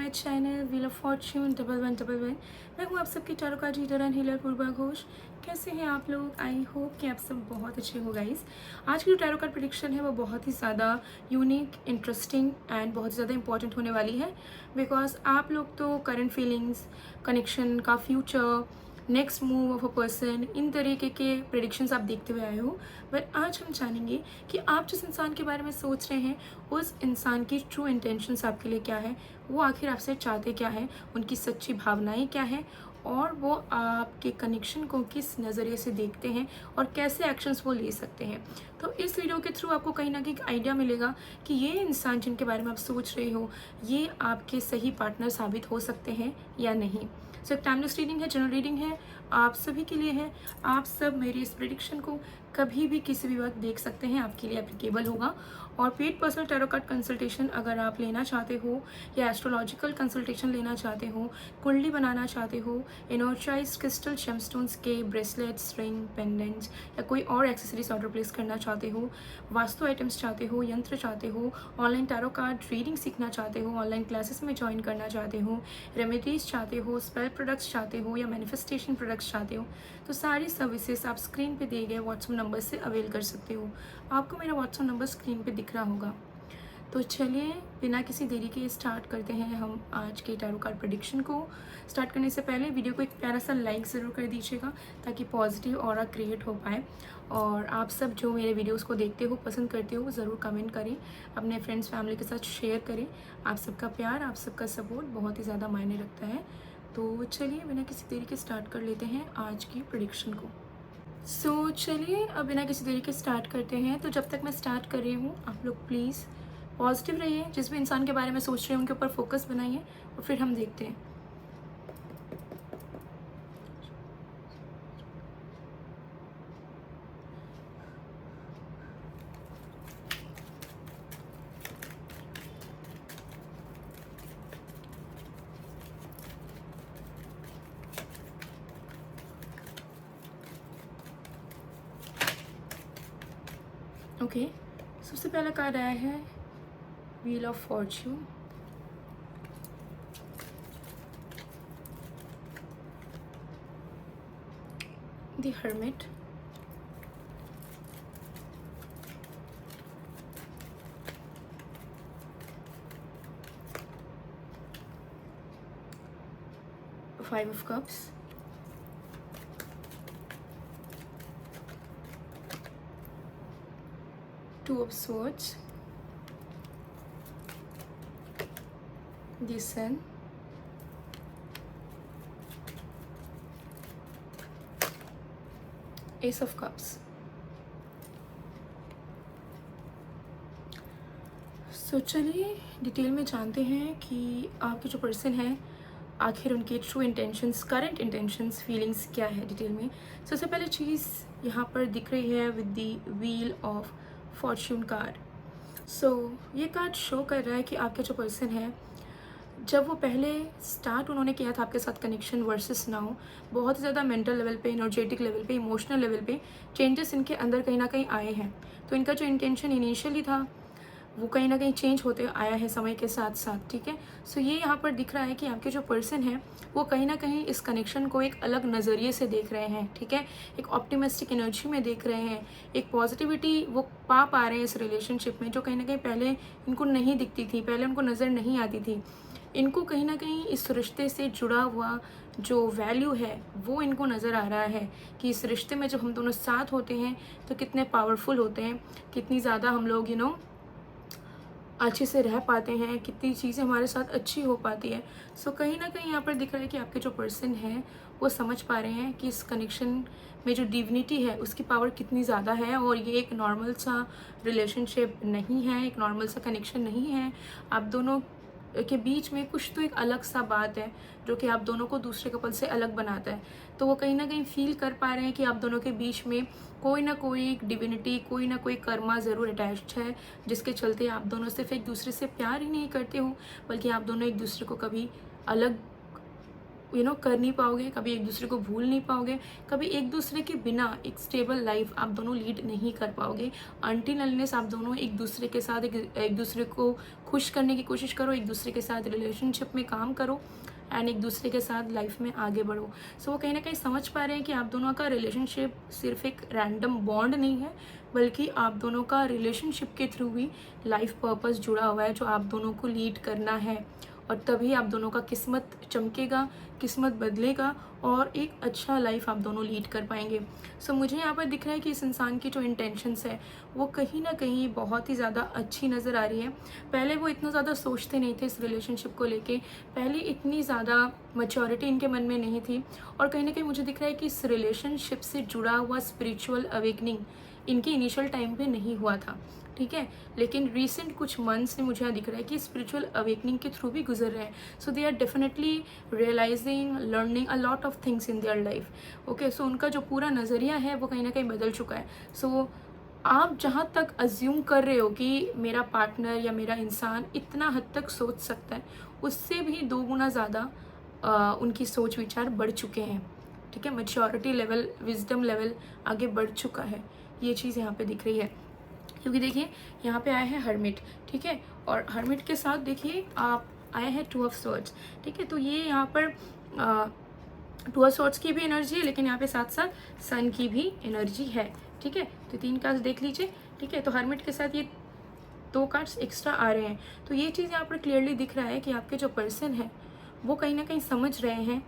My channel wheel of fortune 1111। मैं हूँ आप सबकी tarot card reader and healer Purva Ghosh. कैसे हैं आप लोग? आई होप कि आप सब बहुत अच्छे हो गाइस। आज की जो टैरो कार्ड प्रेडिक्शन है वो बहुत ही ज़्यादा यूनिक, इंटरेस्टिंग एंड बहुत ज़्यादा इंपॉर्टेंट होने वाली है, बिकॉज आप लोग तो करंट फीलिंग्स, कनेक्शन का future, next move of a person, इन तरीके के प्रेडिक्शंस आप देखते हुए आए हो। बट आज हम जानेंगे कि आप जिस इंसान के बारे में सोच रहे हैं उस इंसान की ट्रू इंटेंशंस आपके लिए क्या है, वो आखिर आपसे चाहते क्या है, उनकी सच्ची भावनाएं क्या है, और वो आपके कनेक्शन को किस नज़रिए से देखते हैं और कैसे एक्शंस वो ले सकते हैं। तो इस वीडियो के थ्रू आपको कहीं ना कहीं आइडिया मिलेगा कि ये इंसान जिनके बारे में आप सोच रहे हो ये आपके सही पार्टनर साबित हो सकते हैं या नहीं। सो एक टाइमलेस रीडिंग है, जनरल रीडिंग है, आप सभी के लिए है। आप सब मेरी इस प्रेडिक्शन को कभी भी किसी भी वक्त देख सकते हैं, आपके लिए एप्लीकेबल होगा। और paid personal tarot card consultation अगर आप लेना चाहते हो या एस्ट्रोलॉजिकल कंसल्टेशन लेना चाहते हो, कुंडली बनाना चाहते हो, इनर्चाइज्ड क्रिस्टल जेमस्टोन्स के ब्रेसलेट्स, रिंग, पेंडेंट्स या कोई और एक्सेसरीज ऑर्डर प्लेस करना चाहते हो, वास्तु आइटम्स चाहते हो, यंत्र चाहते हो, ऑनलाइन टैरो कार्ड रीडिंग सीखना चाहते हो, ऑनलाइन क्लासेस में ज्वाइन करना चाहते हो, रेमेडीज चाहते हो, स्पेल प्रोडक्ट्स चाहते हो या मैनिफेस्टेशन प्रोडक्ट्स चाहते हो, तो सारी सर्विसेज आप स्क्रीन पे दिए गए व्हाट्सएप नंबर से अवेल कर सकते हो। आपको मेरा व्हाट्सएप नंबर स्क्रीन पे दिख रहा होगा। तो चलिए बिना किसी देरी के स्टार्ट करते हैं हम आज के टैरो कार्ड प्रेडिक्शन को। स्टार्ट करने से पहले वीडियो को एक प्यारा सा लाइक ज़रूर कर दीजिएगा ताकि पॉजिटिव ऑरा क्रिएट हो पाए। और आप सब जो मेरे वीडियोस को देखते हो, पसंद करते हो, ज़रूर कमेंट करें, अपने फ्रेंड्स फैमिली के साथ शेयर करें। आप सबका प्यार, आप सबका सपोर्ट बहुत ही ज़्यादा मायने रखता है। तो चलिए बिना किसी देरी के स्टार्ट कर लेते हैं आज की प्रेडिक्शन को। चलिए अब बिना किसी देरी के स्टार्ट करते हैं। तो जब तक मैं स्टार्ट कर रही हूँ आप लोग प्लीज़ पॉजिटिव रहिए, जिस भी इंसान के बारे में सोच रहे हैं उनके ऊपर फोकस बनाइए और फिर हम देखते हैं। ओके, सबसे पहला कार्ड आया है wheel of Fortune. The hermit, five of cups, two of swords, the sun, ace of cups। सो चलिए डिटेल में जानते हैं कि आपके जो पर्सन है आखिर उनके true intentions, current intentions, feelings क्या है डिटेल में। सबसे पहले चीज़ यहाँ पर दिख रही है with the wheel of Fortune card. ये कार्ड शो कर रहा है कि आपके जो पर्सन है, जब वो पहले स्टार्ट उन्होंने किया था आपके साथ कनेक्शन वर्सेस नाउ, बहुत ही ज़्यादा मेंटल लेवल पे, एनर्जेटिक लेवल पे, इमोशनल लेवल पे चेंजेस इनके अंदर कहीं ना कहीं आए हैं। तो इनका जो इंटेंशन इनिशियली था वो कहीं ना कहीं चेंज होते आया है समय के साथ साथ, ठीक है। ये यहाँ पर दिख रहा है कि आपके जो पर्सन है वो कहीं ना कहीं इस कनेक्शन को एक अलग नज़रिए से देख रहे हैं, ठीक है। एक ऑप्टिमिस्टिक एनर्जी में देख रहे हैं, एक पॉजिटिविटी वो पा रहे हैं इस रिलेशनशिप में, जो कहीं ना कहीं पहले इनको नहीं दिखती थी, पहले उनको नज़र नहीं आती थी। इनको कहीं ना कहीं इस रिश्ते से जुड़ा हुआ जो वैल्यू है वो इनको नज़र आ रहा है कि इस रिश्ते में जब हम दोनों साथ होते हैं तो कितने पावरफुल होते हैं, कितनी ज़्यादा हम लोग अच्छे से रह पाते हैं, कितनी चीज़ें हमारे साथ अच्छी हो पाती है। कहीं ना कहीं यहाँ पर दिख रहा है कि आपके जो पर्सन है वो समझ पा रहे हैं कि इस कनेक्शन में जो डिविनिटी है उसकी पावर कितनी ज़्यादा है, और ये एक नॉर्मल सा रिलेशनशिप नहीं है, एक नॉर्मल सा कनेक्शन नहीं है। आप दोनों के बीच में कुछ तो एक अलग सा बात है जो कि आप दोनों को दूसरे कपल से अलग बनाता है। तो वो कहीं ना कहीं फील कर पा रहे हैं कि आप दोनों के बीच में कोई ना कोई डिविनिटी, कोई ना कोई कर्मा ज़रूर अटैच्ड है, जिसके चलते आप दोनों सिर्फ एक दूसरे से प्यार ही नहीं करते हो बल्कि आप दोनों एक दूसरे को कभी अलग कर नहीं पाओगे, कभी एक दूसरे को भूल नहीं पाओगे, कभी एक दूसरे के बिना एक स्टेबल लाइफ आप दोनों लीड नहीं कर पाओगे अनटिल अनलेस आप दोनों एक दूसरे के साथ एक दूसरे को खुश करने की कोशिश करो, एक दूसरे के साथ रिलेशनशिप में काम करो एंड एक दूसरे के साथ लाइफ में आगे बढ़ो। सो वो कहीं ना कहीं समझ पा रहे हैं कि आप दोनों का रिलेशनशिप सिर्फ एक रैंडम बॉन्ड नहीं है, बल्कि आप दोनों का रिलेशनशिप के थ्रू भी लाइफ पर्पस जुड़ा हुआ है जो आप दोनों को लीड करना है, और तभी आप दोनों का किस्मत चमकेगा, किस्मत बदलेगा और एक अच्छा लाइफ आप दोनों लीड कर पाएंगे। सो मुझे यहाँ पर दिख रहा है कि इस इंसान की जो इंटेंशंस है वो कहीं ना कहीं बहुत ही ज़्यादा अच्छी नज़र आ रही है। पहले वो इतना ज़्यादा सोचते नहीं थे इस रिलेशनशिप को लेके, पहले इतनी ज़्यादा मैच्योरिटी इनके मन में नहीं थी, और कहीं ना कहीं मुझे दिख रहा है कि इस रिलेशनशिप से जुड़ा हुआ स्पिरिचुअल अवेकनिंग इनके इनिशियल टाइम पे नहीं हुआ था, ठीक है, लेकिन रिसेंट कुछ मंथ्स में मुझे यहाँ दिख रहा है कि स्पिरिचुअल अवेकनिंग के थ्रू भी गुजर रहे हैं। So they are definitely realising, learning a lot of things in their life. Okay, so उनका जो पूरा नज़रिया है वो कहीं ना कहीं बदल चुका है। सो आप जहाँ तक अज्यूम कर रहे हो कि मेरा पार्टनर या मेरा इंसान इतना हद तक सोच सकता है, उससे भी 2 गुना ज़्यादा उनकी सोच विचार बढ़ चुके हैं, ठीक है, मैच्योरिटी लेवल, विजडम लेवल आगे बढ़ चुका है। ये चीज़ यहाँ पे दिख रही है, क्योंकि देखिए यहाँ पे आए हैं हर्मिट, ठीक है, और हर्मिट के साथ देखिए आप आए हैं 2 ऑफ स्वॉर्ड्स, ठीक है, तो ये यहाँ पर 2 ऑफ स्वॉर्ड्स की भी एनर्जी है, लेकिन यहाँ पे साथ साथ सन की भी एनर्जी है, ठीक है, तो 3 कार्ड्स देख लीजिए, ठीक है, तो हर्मिट के साथ ये 2 कार्ड्स एक्स्ट्रा आ रहे हैं। तो ये चीज़ यहाँ पर क्लियरली दिख रहा है कि आपके जो पर्सन है वो कहीं ना कहीं समझ रहे हैं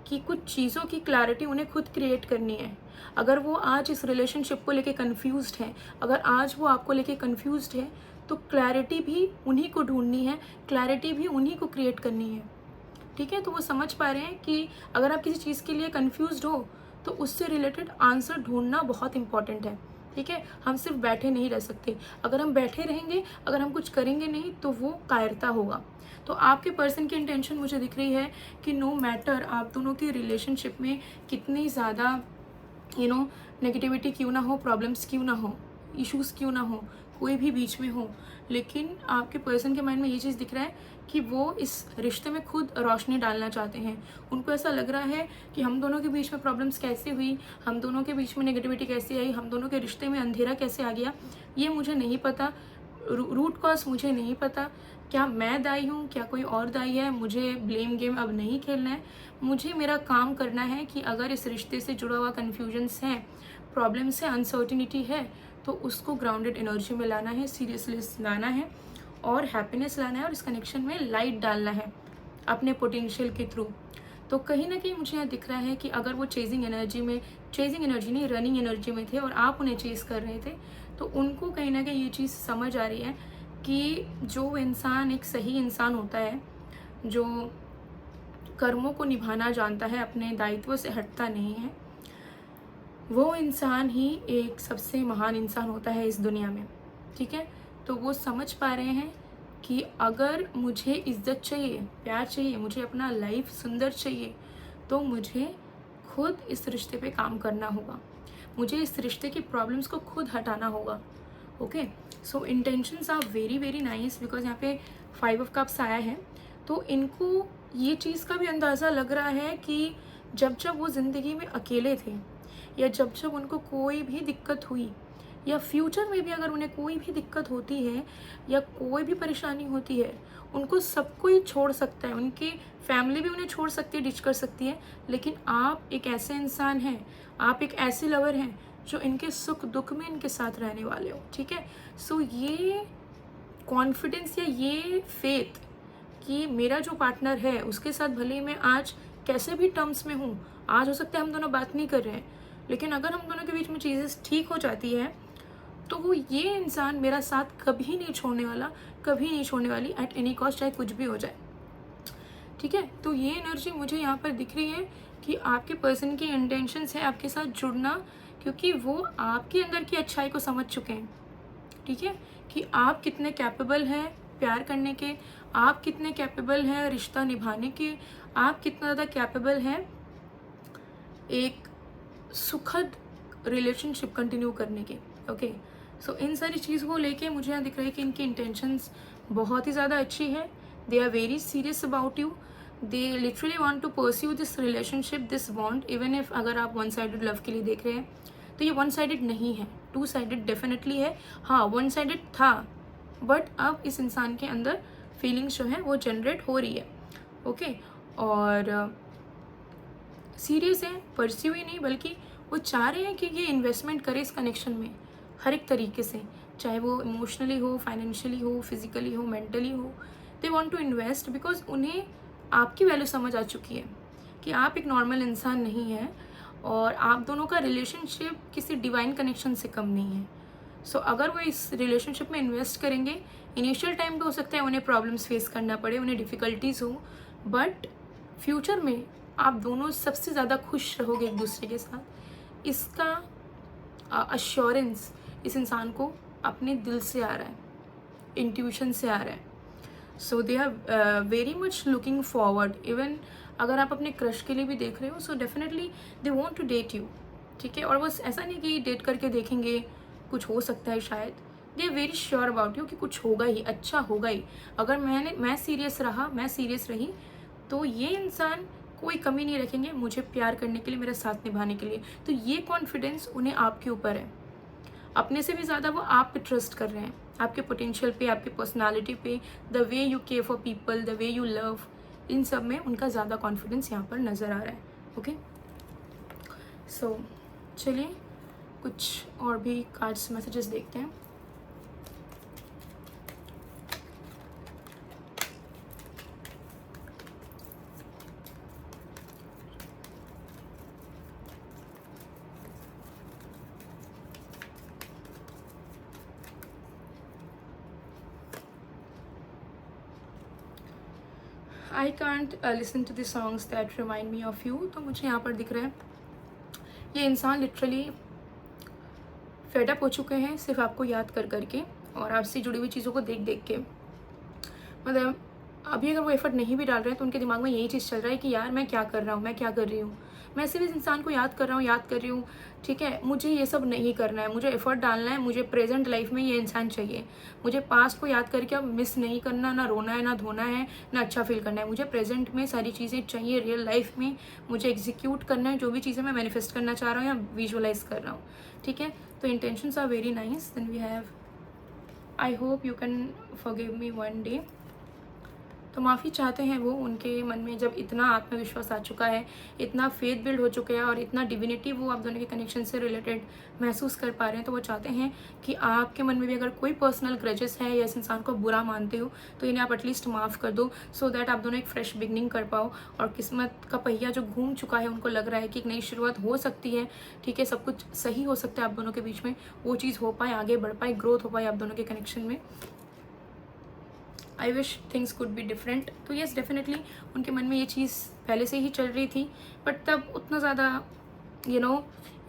कि कुछ चीज़ों की क्लैरिटी उन्हें खुद क्रिएट करनी है। अगर वो आज इस रिलेशनशिप को लेके कंफ्यूज्ड है, अगर आज वो आपको लेके कंफ्यूज्ड है, तो क्लैरिटी भी उन्हीं को ढूंढनी है, क्लैरिटी भी उन्हीं को क्रिएट करनी है, ठीक है। तो वो समझ पा रहे हैं कि अगर आप किसी चीज़ के लिए कंफ्यूज्ड हो तो उससे रिलेटेड आंसर ढूंढना बहुत इंपॉर्टेंट है, ठीक है। हम सिर्फ बैठे नहीं रह सकते, अगर हम बैठे रहेंगे, अगर हम कुछ करेंगे नहीं तो वो कायरता होगा। तो आपके पर्सन की इंटेंशन मुझे दिख रही है कि नो मैटर आप दोनों की रिलेशनशिप में कितनी ज़्यादा नेगेटिविटी क्यों ना हो, प्रॉब्लम्स क्यों ना हो, इश्यूज़ क्यों ना हो, कोई भी बीच में हो, लेकिन आपके पर्सन के माइंड में ये चीज़ दिख रहा है कि वो इस रिश्ते में खुद रोशनी डालना चाहते हैं। उनको ऐसा लग रहा है कि हम दोनों के बीच में प्रॉब्लम्स कैसे हुई, हम दोनों के बीच में नेगेटिविटी कैसे आई, हम दोनों के रिश्ते में अंधेरा कैसे आ गया, ये मुझे नहीं पता, रूट कॉज मुझे नहीं पता, क्या मैं दाई हूँ, क्या कोई और दाई है, मुझे ब्लेम गेम अब नहीं खेलना है। मुझे मेरा काम करना है कि अगर इस रिश्ते से जुड़ा हुआ कन्फ्यूजन्स है, प्रॉब्लम्स है, अनसर्टिनिटी है, तो उसको ग्राउंडेड एनर्जी में लाना है, सीरियसनेस लाना है और हैप्पीनेस लाना है, और इस कनेक्शन में लाइट डालना है अपने पोटेंशियल के थ्रू। तो कहीं ना कहीं मुझे यहाँ दिख रहा है कि अगर वो चेजिंग एनर्जी नहीं रनिंग एनर्जी में थे और आप उन्हें चेज़ कर रहे थे, तो उनको कहीं ना कहीं ये चीज़ समझ आ रही है कि जो इंसान एक सही इंसान होता है, जो कर्मों को निभाना जानता है, अपने दायित्व से हटता नहीं है, वो इंसान ही एक सबसे महान इंसान होता है इस दुनिया में, ठीक है। तो वो समझ पा रहे हैं कि अगर मुझे इज्जत चाहिए, प्यार चाहिए, मुझे अपना लाइफ सुंदर चाहिए, तो मुझे खुद इस रिश्ते पे काम करना होगा, मुझे इस रिश्ते की प्रॉब्लम्स को खुद हटाना होगा। Okay, so intentions are very very nice, because यहाँ पे 5 ऑफ कप्स आया है। तो इनको ये चीज़ का भी अंदाज़ा लग रहा है कि जब जब वो ज़िंदगी में अकेले थे, या जब जब उनको कोई भी दिक्कत हुई, या फ्यूचर में भी अगर उन्हें कोई भी दिक्कत होती है या कोई भी परेशानी होती है, उनको सब कोई छोड़ सकता है, उनकी फैमिली भी उन्हें छोड़ सकती है, डिच कर सकती है, लेकिन आप एक ऐसे इंसान हैं, आप एक ऐसे लवर हैं जो इनके सुख दुख में इनके साथ रहने वाले हो, ठीक है। सो ये कॉन्फिडेंस या ये फेथ कि मेरा जो पार्टनर है उसके साथ भले ही मैं आज कैसे भी टर्म्स में हूँ, आज हो सकता है हम दोनों बात नहीं कर रहे हैं, लेकिन अगर हम दोनों के बीच में चीज़ें ठीक हो जाती है तो वो ये इंसान मेरा साथ कभी नहीं छोड़ने वाला, कभी नहीं छोड़ने वाली, एट एनी कॉस्ट, चाहे कुछ भी हो जाए, ठीक है। तो ये एनर्जी मुझे यहाँ पर दिख रही है कि आपके पर्सन की इंटेंशंस है आपके साथ जुड़ना, क्योंकि वो आपके अंदर की अच्छाई को समझ चुके हैं, ठीक है, कि आप कितने कैपेबल हैं प्यार करने के, आप कितने कैपेबल हैं रिश्ता निभाने के, आप कितना ज़्यादा कैपेबल हैं एक सुखद रिलेशनशिप कंटिन्यू करने के। ओके, सो इन सारी चीज़ को लेके मुझे यहाँ दिख रहा है कि इनकी इंटेंशंस बहुत ही ज़्यादा अच्छी है, they are very serious about you, they literally want to pursue this relationship, this bond, even if अगर आप वन साइडेड लव के लिए देख रहे हैं तो ये वन साइडेड नहीं है, टू साइडेड डेफिनेटली है। हाँ, वन साइडेड था, बट अब इस इंसान के अंदर फीलिंग्स जो है वो जनरेट हो रही है। ओके, और सीरियस है, परस्यू ही नहीं बल्कि वो चाह रहे हैं कि ये इन्वेस्टमेंट करे इस कनेक्शन में हर एक तरीके से, चाहे वो इमोशनली हो, फाइनेंशियली हो, फिजिकली हो, मेंटली हो। They want to invest because उन्हें आपकी वैल्यू समझ आ चुकी है कि आप एक नॉर्मल इंसान नहीं हैं और आप दोनों का रिलेशनशिप किसी डिवाइन कनेक्शन से कम नहीं है। सो अगर वो इस रिलेशनशिप में इन्वेस्ट करेंगे, इनिशियल टाइम पे हो सकता है उन्हें प्रॉब्लम्स फेस करना पड़े, उन्हें डिफ़िकल्टीज़ हो, बट फ्यूचर में आप दोनों सबसे ज़्यादा खुश रहोगे एक दूसरे के साथ। इसका अश्योरेंस इस इंसान को अपने दिल से आ रहा है, इंट्यूशन से आ रहा है। So they are very much looking forward. Even अगर आप अपने क्रश के लिए भी देख रहे हो, so definitely they want to date you, ठीक है। और बस ऐसा नहीं कि डेट करके देखेंगे, कुछ हो सकता है शायद, they are very sure about you कि कुछ होगा ही, अच्छा होगा ही। अगर मैं सीरियस रहा, मैं सीरियस रही, तो ये इंसान कोई कमी नहीं रखेंगे मुझे प्यार करने के लिए, मेरा साथ निभाने के लिए। तो ये कॉन्फिडेंस उन्हें आपके ऊपर है, अपने से भी ज़्यादा वो आप पे ट्रस्ट कर रहे हैं, आपके पोटेंशियल पे, आपकी पर्सनालिटी पे, the way you care for people, the way you love, इन सब में उनका ज़्यादा कॉन्फिडेंस यहाँ पर नज़र आ रहा है। ओके, सो चलिए कुछ और भी कार्ड्स मैसेजेस देखते हैं। I can't listen to the songs that remind me of you. तो मुझे यहाँ पर दिख रहा है ये इंसान लिटरली फेडअप हो चुके हैं सिर्फ आपको याद कर करके और आपसे जुड़ी हुई चीज़ों को देख देख के। मतलब अभी अगर वो एफर्ट नहीं भी डाल रहे हैं तो उनके दिमाग में यही चीज़ चल रहा है कि यार मैं क्या कर रहा हूँ, मैं क्या कर रही हूँ, मैं सिर्फ इस इंसान को याद कर रही हूँ, ठीक है। मुझे ये सब नहीं करना है, मुझे एफर्ट डालना है, मुझे प्रेजेंट लाइफ में ये इंसान चाहिए। मुझे पास्ट को याद करके अब मिस नहीं करना, ना रोना है, ना धोना है, ना अच्छा फील करना है। मुझे प्रेजेंट में सारी चीज़ें चाहिए, रियल लाइफ में मुझे एग्जीक्यूट करना है, जो भी चीज़ें मैं मैनिफेस्ट करना चाह रहा हूँ या विजुअलाइज कर रहा हूँ, ठीक है। तो intentions are very nice. Then we have I hope you can forgive me one day. तो माफ़ी चाहते हैं वो, उनके मन में जब इतना आत्मविश्वास आ चुका है, इतना फेथ बिल्ड हो चुका है और इतना डिविनिटी वो आप दोनों के कनेक्शन से रिलेटेड महसूस कर पा रहे हैं, तो वो चाहते हैं कि आपके मन में भी अगर कोई पर्सनल ग्रजेस है या इस इंसान को बुरा मानते हो तो इन्हें आप एटलीस्ट माफ़ कर दो, सो दैट आप दोनों एक फ्रेश बिगनिंग कर पाओ। और किस्मत का पहिया जो घूम चुका है, उनको लग रहा है कि एक नई शुरुआत हो सकती है, ठीक है, सब कुछ सही हो सकता है आप दोनों के बीच में, वो चीज़ हो पाए, आगे बढ़ पाए, ग्रोथ हो पाए आप दोनों के कनेक्शन में। I wish things could be different. तो येस, डेफिनेटली उनके मन में ये चीज़ पहले से ही चल रही थी, बट तब उतना ज़्यादा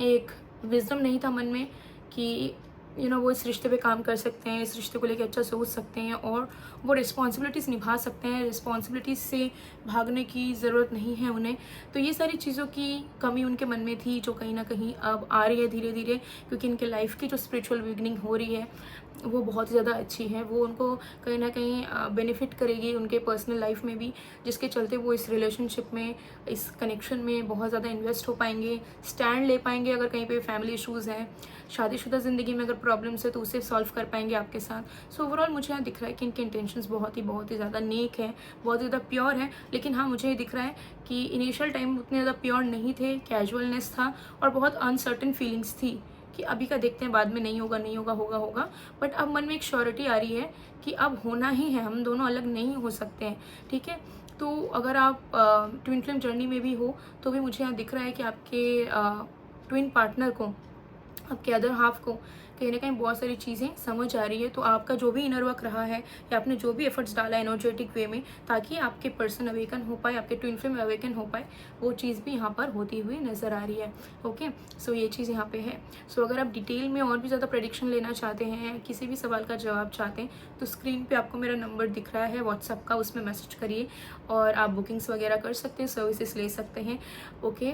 एक विजडम नहीं था मन में कि वो इस रिश्ते पे काम कर सकते हैं, इस रिश्ते को लेकर अच्छा सोच सकते हैं और वो रिस्पॉन्सिबिलिटीज़ निभा सकते हैं, रिस्पॉन्सिबिलिटीज़ से भागने की ज़रूरत नहीं है उन्हें। तो ये सारी चीज़ों की कमी उनके मन में थी, जो कहीं ना कहीं अब आ रही है धीरे धीरे, क्योंकि इनके लाइफ की जो स्पिरिचुअल बिगनिंग हो रही है वो बहुत ही ज़्यादा अच्छी है। वो उनको कहीं ना कहीं बेनिफिट करेगी उनके पर्सनल लाइफ में भी, जिसके चलते वो इस रिलेशनशिप में, इस कनेक्शन में बहुत ज़्यादा इन्वेस्ट हो पाएंगे, स्टैंड ले पाएंगे। अगर कहीं पे फैमिली इश्यूज़ हैं, शादीशुदा ज़िंदगी में अगर प्रॉब्लम्स है तो उसे सॉल्व कर पाएंगे आपके साथ। सो ओवरऑल मुझे यहाँ दिख रहा है कि इनके इंटेंशंस बहुत ही ज़्यादा नेक है, बहुत ज़्यादा प्योर है। लेकिन हाँ, मुझे ये दिख रहा है कि इनिशियल टाइम उतने ज़्यादा प्योर नहीं थे, कैजुअलनेस था और बहुत अनसर्टन फीलिंग्स थी कि अभी का देखते हैं, बाद में नहीं होगा, होगा। बट अब मन में एक श्योरिटी आ रही है कि अब होना ही है, हम दोनों अलग नहीं हो सकते हैं, ठीक है। तो अगर आप ट्विन फ्लेम जर्नी में भी हो तो भी मुझे यहाँ दिख रहा है कि आपके ट्विन पार्टनर को, आपके अदर हाफ को कहीं ना कहीं बहुत सारी चीज़ें समझ आ रही है। तो आपका जो भी इनर वर्क रहा है या आपने जो भी एफर्ट्स डाला है एनर्जेटिक वे में, ताकि आपके पर्सन अवेकन हो पाए, आपके ट्विन फ्लेम अवेकन हो पाए, वो चीज़ भी यहाँ पर होती हुई नज़र आ रही है। ओके, सो ये चीज़ यहाँ पे है। सो अगर आप डिटेल में और भी ज़्यादा प्रेडिक्शन लेना चाहते हैं, किसी भी सवाल का जवाब चाहते हैं, तो स्क्रीन पर आपको मेरा नंबर दिख रहा है व्हाट्सअप का, उसमें मैसेज करिए और आप बुकिंग्स वगैरह कर सकते हैं, सर्विसेज ले सकते हैं। ओके,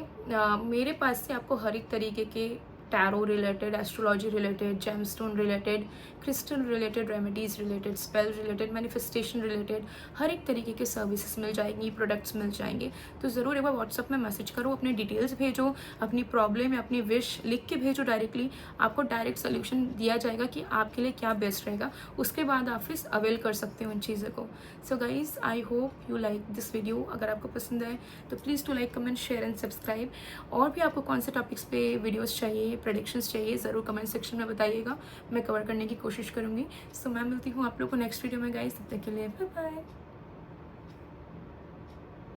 मेरे पास से आपको हर एक तरीके के tarot related, astrology related, gemstone related, crystal related, remedies related, spell related, manifestation related, हर एक तरीके के सर्विसेज मिल जाएंगी, प्रोडक्ट्स मिल जाएंगे। तो ज़रूर एक बार व्हाट्सअप में मैसेज करो, अपनी डिटेल्स भेजो, अपनी प्रॉब्लम या अपनी विश लिख के भेजो डायरेक्टली। आपको डायरेक्ट सोल्यूशन दिया जाएगा कि आपके लिए क्या बेस्ट रहेगा, उसके बाद आप फिर अवेल कर सकते हो उन चीज़ों को। So guys, I hope you like this video. अगर आपको पसंद है तो please to like, comment, share and subscribe. और भी आपको कौन से टॉपिक्स पे वीडियोस चाहिए, प्रेडिक्शंस चाहिए, ज़रूर कमेंट सेक्शन में बताइएगा, मैं कवर करने की कोशिश करूँगी। सो मैं मिलती हूँ आप लोग को नेक्स्ट वीडियो में गाइज, तब तक के लिए बाय बाय।